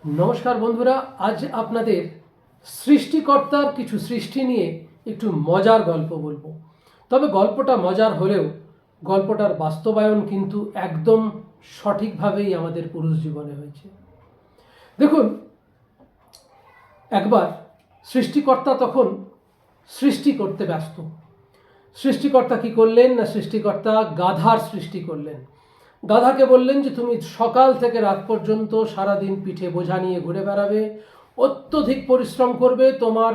নমস্কার বন্ধুরা, আজ আপনাদের সৃষ্টিকর্তার কিছু সৃষ্টি নিয়ে একটু মজার গল্প বলবো। তবে গল্পটা মজার হলেও গল্পটার বাস্তবায়ন কিন্তু একদম সঠিকভাবেই আমাদের পুরুষ জীবনে হয়েছে। দেখুন, একবার সৃষ্টিকর্তা তখন সৃষ্টি করতে ব্যস্ত। সৃষ্টিকর্তা কি করলেন না, সৃষ্টিকর্তা গাধার সৃষ্টি করলেন। গাধাকে বললেন যে তুমি সকাল থেকে রাত পর্যন্ত সারাদিন পিঠে বোঝা নিয়ে ঘুরে বেড়াবে, অত্যধিক পরিশ্রম করবে, তোমার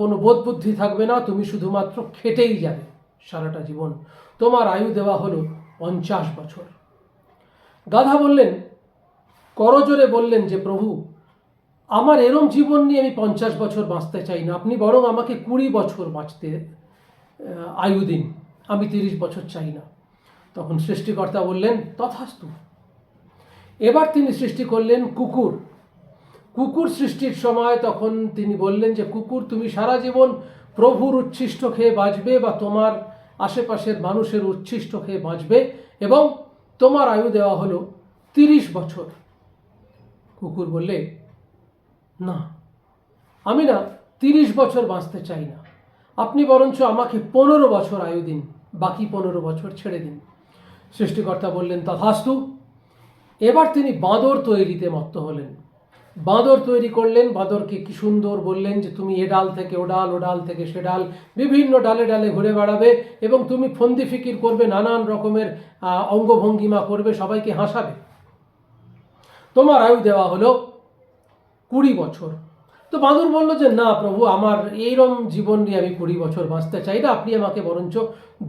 কোনো বোধ বুদ্ধি থাকবে না, তুমি শুধুমাত্র খেটেই যাবে সারাটা জীবন। তোমার আয়ু দেওয়া হলো 50 বছর। গাধা বললেন, করজোরে বললেন যে প্রভু, আমার এরম জীবন নিয়ে আমি 50 বছর বাঁচতে চাই না, আপনি বরং আমাকে 20 বছর বাঁচতে আয়ু দিন, আমি 30 বছর চাই না। তখন সৃষ্টিকর্তা বললেন তথাস্তু। এবার তিনি সৃষ্টি করলেন কুকুর। কুকুর সৃষ্টির সময় তখন তিনি বললেন যে কুকুর, তুমি সারা জীবন প্রভুর উচ্ছিষ্ট খেয়ে বাঁচবে বা তোমার আশেপাশের মানুষের উচ্ছিষ্ট খেয়ে বাঁচবে এবং তোমার আয়ু দেওয়া হলো 30 বছর। কুকুর বললে, না, আমি না 30 বছর বাঁচতে চাই না, আপনি বরঞ্চ আমাকে 15 বছর আয়ু দিন, বাকি 15 বছর ছেড়ে দিন। সৃষ্টিকর্তা বললেন তথাস্তু। এবার তিনি বাঁদর তৈরিতে মত্ত হলেন। বাঁদর তৈরি করলেন। বাঁদরকে কি সুন্দর বললেন যে তুমি এ ডাল থেকে ও ডাল, ও ডাল থেকে সে ডাল, বিভিন্ন ডালে ডালে ঘুরে বেড়াবে এবং তুমি ফন্দি ফিকির করবে, নানান রকমের অঙ্গভঙ্গিমা করবে, সবাইকে হাসাবে। তোমার আয়ু দেওয়া হলো 20 বছর। তো বাঁদর বলল যে না প্রভু, আমার এইরকম জীবন নিয়ে আমি 20 বছর বাঁচতে চাই না, আপনি আমাকে বরঞ্চ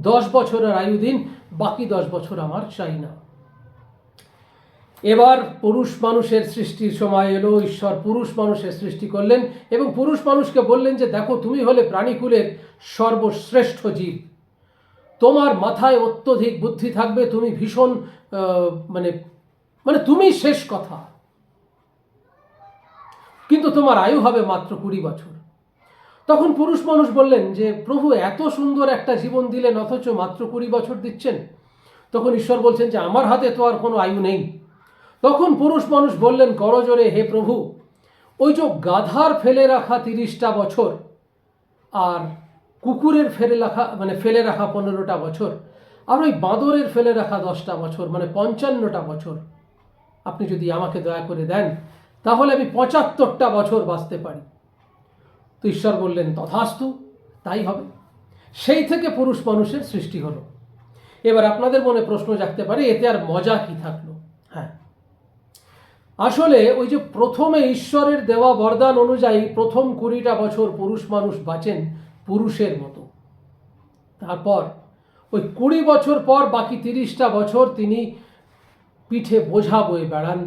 10 বছরের আয়ু দিন, বাকি 10 বছর আমার চাই না। এবার পুরুষ মানুষের সৃষ্টির সময় এলো। ঈশ্বর পুরুষ মানুষের সৃষ্টি করলেন এবং পুরুষ মানুষকে বললেন যে দেখো, তুমি হলে প্রাণীকুলের সর্বশ্রেষ্ঠ জীব, তোমার মাথায় অত্যধিক বুদ্ধি থাকবে, তুমি ভীষণ মানে মানে তুমি শেষ কথা, কিন্তু তোমার আয়ু হবে মাত্র 20 বছর। তখন পুরুষ মানুষ বললেন যে প্রভু, এত সুন্দর একটা জীবন দিলেন অথচ মাত্র 20 বছর দিচ্ছেন। তখন ঈশ্বর বলছেন যে আমার হাতে তো আর কোনো আয়ু নেই। তখন পুরুষ মানুষ বললেন করজোরে, হে প্রভু, ওই যে গাধার ফেলে রাখা 30টা বছর আর কুকুরের ফেলে রাখা 15টা বছর আর ওই বাঁদরের ফেলে রাখা 10টা বছর, মানে 55টা বছর আপনি যদি আমাকে দয়া করে দেন, তাহলে আমি 75টা বছর বাঁচতে পারি। তো ঈশ্বর বললেন তথাস্তু, তাই হবে। সেই থেকে পুরুষ মানুষের সৃষ্টি হলো। এবার আপনাদের মনে প্রশ্ন জাগতে পারে, এতে আর মজা কি থাকলো? হ্যাঁ, আসলে ওই যে প্রথমে ঈশ্বরের দেওয়া বরদান অনুযায়ী প্রথম 20টা বছর পুরুষ মানুষ বাঁচেন পুরুষের মতো। তারপর ওই 20 বছর পর বাকি 30টা বছর তিনি পিঠে বোঝা বয়ে বেড়ান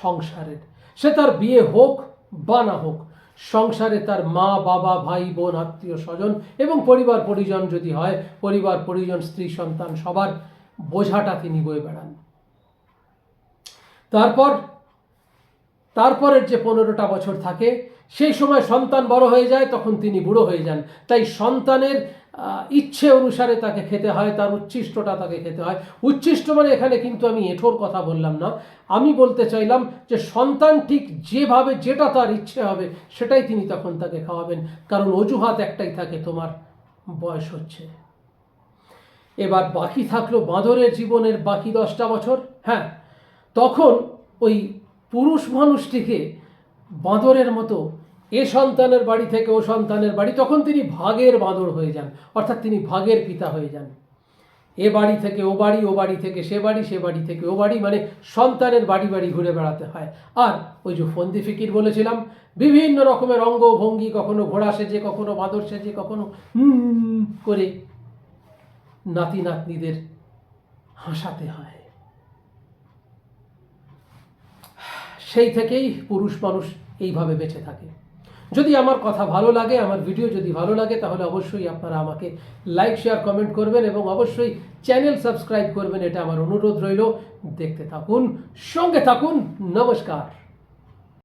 সংসারের। সে তার বিয়ে হোক বা না হোক, সংসারে তার মা বাবা ভাই বোন আত্মীয় স্বজন এবং পরিবার পরিজন যদি হয়, পরিবার পরিজন স্ত্রী সন্তান সবার বোঝাটা তিনি বয়ে বেড়ান। তারপরের যে 15টা বছর থাকে, সেই সময় সন্তান বড় হয়ে যায়, তখন তিনি বুড়ো হয়ে যান। তাই সন্তানের ইচ্ছে অনুসারে তাকে খেতে হয়, তার উচ্ছিষ্টটা তাকে খেতে হয়। উচ্ছিষ্ট মানে এখানে কিন্তু আমি এঁঠোর কথা বললাম না, আমি বলতে চাইলাম যে সন্তান ঠিক যেভাবে যেটা তার ইচ্ছে হবে সেটাই তিনি তখন তাকে খাওয়াবেন, কারণ অজুহাত একটাই থাকে, তোমার বয়স হচ্ছে। এবার বাকি থাকলো বাঁদরের জীবনের বাকি 10টা বছর। হ্যাঁ, তখন ওই পুরুষ মানুষটিকে বাঁদরের মতো এ সন্তানের বাড়ি থেকে ও সন্তানের বাড়ি, তখন তিনি ভাগের বাঁদর হয়ে যান, অর্থাৎ তিনি ভাগের পিতা হয়ে যান। এ বাড়ি থেকে ও বাড়ি, ও বাড়ি থেকে সে বাড়ি, সে বাড়ি থেকে ও বাড়ি, মানে সন্তানের বাড়ি বাড়ি ঘুরে বেড়াতে হয়। আর ওই যে ফন্দি ফিকির বলেছিলাম, বিভিন্ন রকমের অঙ্গ ভঙ্গি, কখনো ঘোড়া সেজে, কখনো বাঁদর সেজে, কখনো করে নাতি নাতনিদের হাসাতে হয়। সেই থেকেই পুরুষ মানুষ এইভাবে বেঁচে থাকে। যদি আমার কথা ভালো লাগে, আমার ভিডিও যদি ভালো লাগে, তাহলে অবশ্যই আপনারা আমাকে লাইক শেয়ার কমেন্ট করবেন এবং অবশ্যই চ্যানেল সাবস্ক্রাইব করবেন, এটা আমার অনুরোধ রইল। দেখতে থাকুন, সঙ্গে থাকুন। নমস্কার।